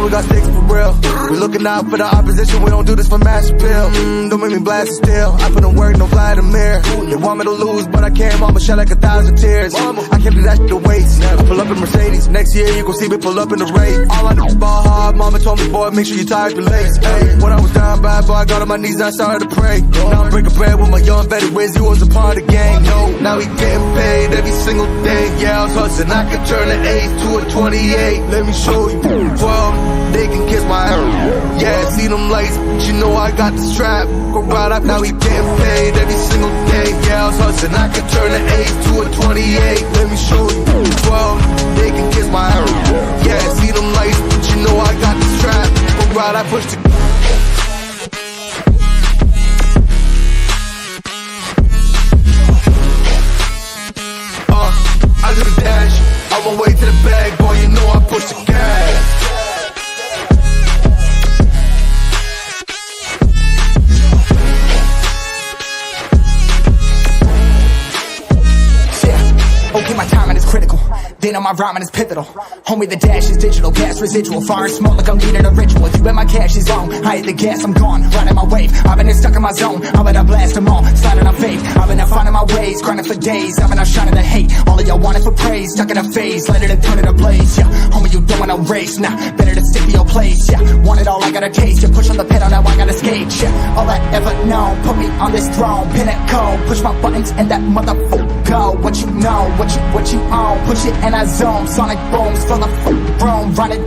when we got stakes for real. We looking out for the opposition, we don't do this for mass appeal. Don't make me blast it still. I put in work, no Vladimir. They want me to lose, but I can't, mama, shed like 1,000 tears. I can't do that shit to waste. I pull up in Mercedes, next year you gon' see me pull up in the race. All I do is ball hard, mama told me, boy, make sure you tie up your lace. Hey, when I was down bad, boy, I got on my knees and I started to pray. Now I'm breaking bread with my young Betty Wiz, he was a part of the gang. No, now he getting paid every single day. Yeah, I was hustling, I could turn an 8 to a 28. Let me show you. 12, they can kiss my ass. Yeah, see them lights, but you know I got the strap. Go right up, now he getting paid every single day. Yeah, I was hustling, I could turn an 8 to a 28. Let me show you. 12, they can kiss my ass. Yeah, see them lights, but you know I got the strap. Go right, I push the I do the dash, on my way to the bag, boy, you know I push the gas. Okay, my timing is critical. Then on my rhyming is pivotal. Homie, the dash is digital, gas residual. Fire and smoke like I'm needing a ritual. If you bet my cash is on, I hit the gas, I'm gone. Riding my wave, I've been stuck in my zone. I bet I blast them all, sliding on faith. I've been out finding my ways, grinding for days. I've been out shining the hate. All of y'all wanted for praise, stuck in a phase, let it and turn it ablaze. Yeah, homie, you don't want no race. Nah, better to stick to your place. Yeah, want it all, I got a taste. You push on the pedal, now I gotta skate. Yeah, all I ever known, put me on this throne. Pinnacle, push my buttons and that motherfucker go. What you know, what you own. Push it and I zone, sonic booms for the room, run it.